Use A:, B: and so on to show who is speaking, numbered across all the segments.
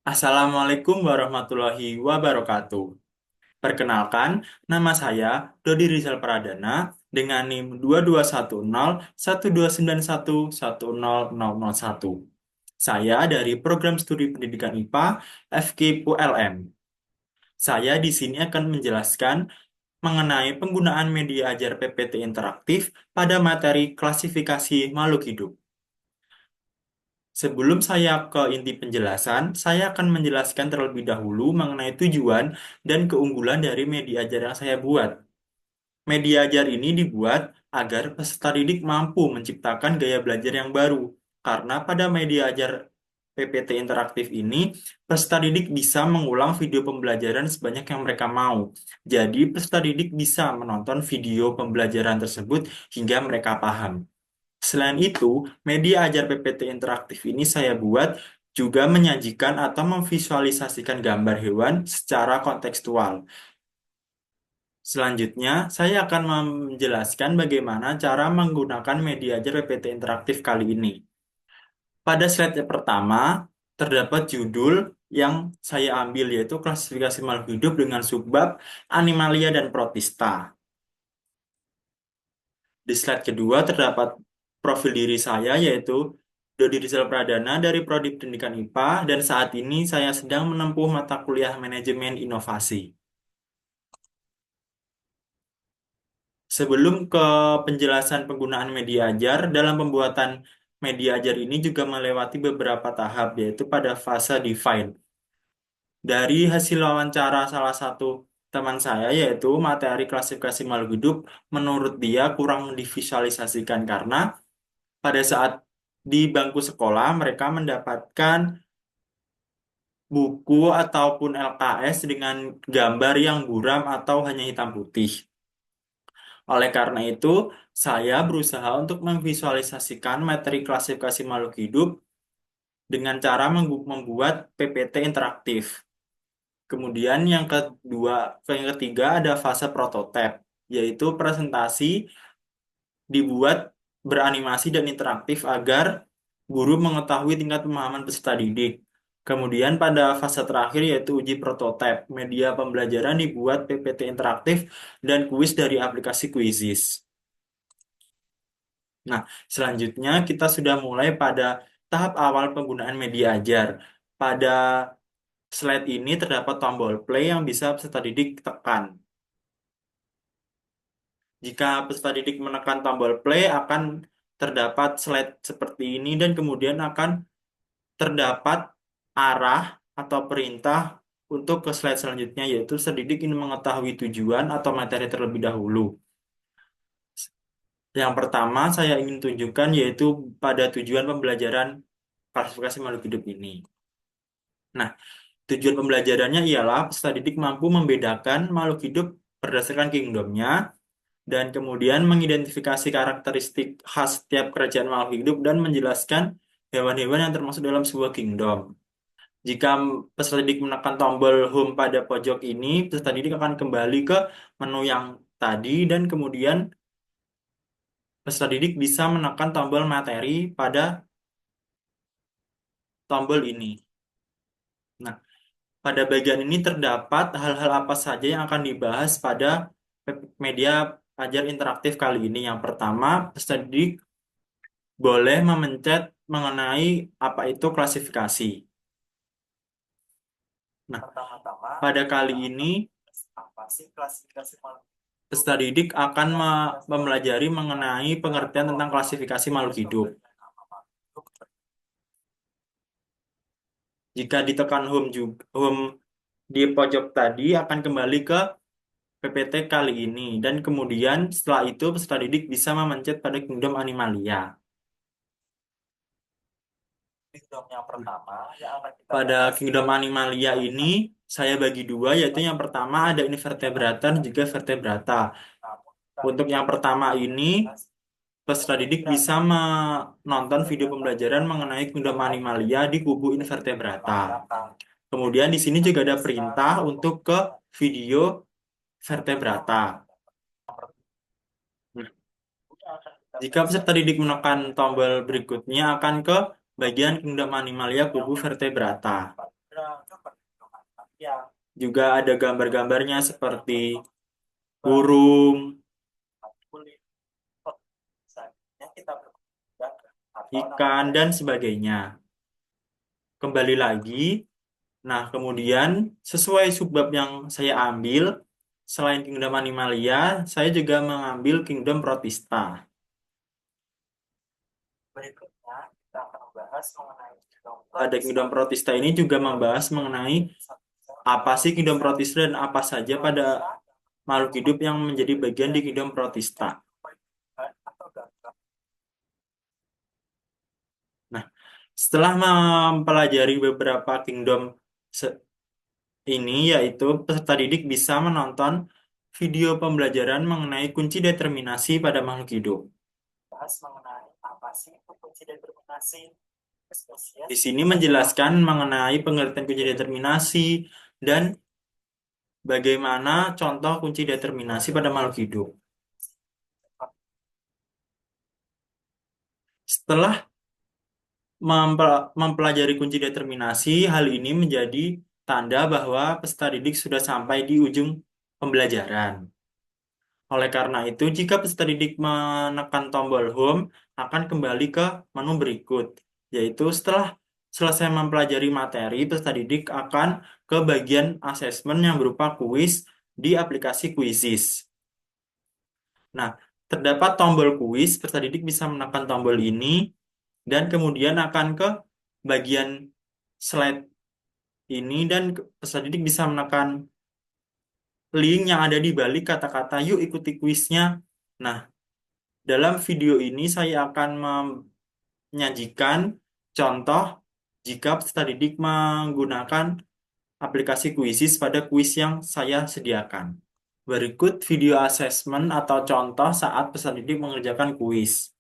A: Assalamualaikum warahmatullahi wabarakatuh. Perkenalkan, nama saya Dodi Rizal Pradana dengan NIM 22101291100001. Saya dari Program Studi Pendidikan IPA FKIP-ULM. Saya di sini akan menjelaskan mengenai penggunaan media ajar PPT interaktif pada materi klasifikasi makhluk hidup. Sebelum saya ke inti penjelasan, saya akan menjelaskan terlebih dahulu mengenai tujuan dan keunggulan dari media ajar yang saya buat. Media ajar ini dibuat agar peserta didik mampu menciptakan gaya belajar yang baru. Karena pada media ajar PPT interaktif ini, peserta didik bisa mengulang video pembelajaran sebanyak yang mereka mau. Jadi, peserta didik bisa menonton video pembelajaran tersebut hingga mereka paham. Selain itu, media ajar PPT interaktif ini saya buat juga menyajikan atau memvisualisasikan gambar hewan secara kontekstual. Selanjutnya, saya akan menjelaskan bagaimana cara menggunakan media ajar PPT interaktif kali ini. Pada slide yang pertama, terdapat judul yang saya ambil yaitu klasifikasi makhluk hidup dengan subbab Animalia dan Protista. Di slide kedua terdapat profil diri saya yaitu Dodi Rizal Pradana dari Prodi Pendidikan IPA dan saat ini saya sedang menempuh mata kuliah Manajemen Inovasi. Sebelum ke penjelasan penggunaan media ajar, dalam pembuatan media ajar ini juga melewati beberapa tahap yaitu pada fase define. Dari hasil wawancara salah satu teman saya yaitu materi klasifikasi makhluk hidup menurut dia kurang divisualisasikan karena pada saat di bangku sekolah mereka mendapatkan buku ataupun LKS dengan gambar yang buram atau hanya hitam putih. Oleh karena itu, saya berusaha untuk memvisualisasikan materi klasifikasi makhluk hidup dengan cara membuat PPT interaktif. Kemudian yang ketiga ada fase prototipe, yaitu presentasi dibuat beranimasi dan interaktif agar guru mengetahui tingkat pemahaman peserta didik. Kemudian pada fase terakhir yaitu uji prototipe, media pembelajaran dibuat PPT interaktif dan kuis dari aplikasi Quizizz. Nah, selanjutnya kita sudah mulai pada tahap awal penggunaan media ajar. Pada slide ini terdapat tombol play yang bisa peserta didik tekan. Jika peserta didik menekan tombol play akan terdapat slide seperti ini dan kemudian akan terdapat arah atau perintah untuk ke slide selanjutnya yaitu peserta didik ingin mengetahui tujuan atau materi terlebih dahulu. Yang pertama saya ingin tunjukkan yaitu pada tujuan pembelajaran klasifikasi makhluk hidup ini. Nah, tujuan pembelajarannya ialah peserta didik mampu membedakan makhluk hidup berdasarkan kingdomnya dan kemudian mengidentifikasi karakteristik khas setiap kerajaan makhluk hidup dan menjelaskan hewan-hewan yang termasuk dalam sebuah kingdom. Jika peserta didik menekan tombol home pada pojok ini, peserta didik akan kembali ke menu yang tadi dan kemudian peserta didik bisa menekan tombol materi pada tombol ini. Nah, pada bagian ini terdapat hal-hal apa saja yang akan dibahas pada media ajar interaktif kali ini. Yang pertama, peserta didik boleh memencet mengenai apa itu klasifikasi. Nah, pada kali ini peserta didik akan mempelajari mengenai pengertian tentang klasifikasi makhluk hidup. Jika ditekan home di pojok tadi akan kembali ke PPT kali ini dan kemudian setelah itu peserta didik bisa memencet pada kingdom Animalia. Pada kingdom Animalia ini saya bagi dua yaitu yang pertama ada invertebrata dan juga vertebrata. Untuk yang pertama ini peserta didik bisa menonton video pembelajaran mengenai kingdom Animalia di kubu invertebrata. Kemudian di sini juga ada perintah untuk ke video vertebrata. Nah, jika peserta didik menekan tombol berikutnya akan ke bagian kingdom Animalia kubu vertebrata. Juga ada gambar-gambarnya seperti burung, ikan, dan sebagainya. Kembali lagi, nah kemudian sesuai subbab yang saya ambil, selain Kingdom Animalia, saya juga mengambil Kingdom Protista. Pada Kingdom Protista ini juga membahas mengenai apa sih Kingdom Protista dan apa saja pada makhluk hidup yang menjadi bagian di Kingdom Protista. Nah, setelah mempelajari beberapa kingdom ini, yaitu peserta didik bisa menonton video pembelajaran mengenai kunci determinasi pada makhluk hidup. Di sini menjelaskan mengenai pengertian kunci determinasi dan bagaimana contoh kunci determinasi pada makhluk hidup. Setelah mempelajari kunci determinasi, hal ini menjadi tanda bahwa peserta didik sudah sampai di ujung pembelajaran. Oleh karena itu, jika peserta didik menekan tombol home, akan kembali ke menu berikut, yaitu setelah selesai mempelajari materi, peserta didik akan ke bagian asesmen yang berupa kuis di aplikasi Quizzes. Nah, terdapat tombol kuis, peserta didik bisa menekan tombol ini, dan kemudian akan ke bagian slide ini, dan peserta didik bisa menekan link yang ada di balik kata-kata "Yuk ikuti kuisnya". Nah, dalam video ini saya akan menyajikan contoh jika peserta didik menggunakan aplikasi Quizzes pada kuis yang saya sediakan. Berikut video assessment atau contoh saat peserta didik mengerjakan kuis.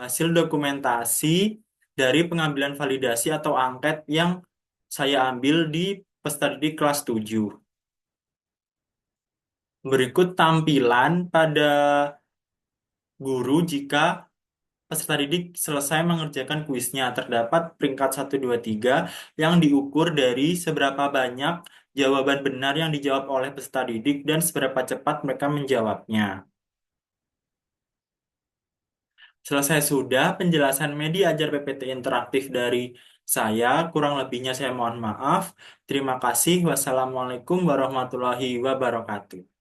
A: Hasil dokumentasi dari pengambilan validasi atau angket yang saya ambil di peserta didik kelas 7. Berikut tampilan pada guru jika peserta didik selesai mengerjakan kuisnya. Terdapat peringkat 1, 2, 3 yang diukur dari seberapa banyak jawaban benar yang dijawab oleh peserta didik dan seberapa cepat mereka menjawabnya. Selesai sudah penjelasan media ajar PPT interaktif dari saya. Kurang lebihnya saya mohon maaf. Terima kasih. Wassalamualaikum warahmatullahi wabarakatuh.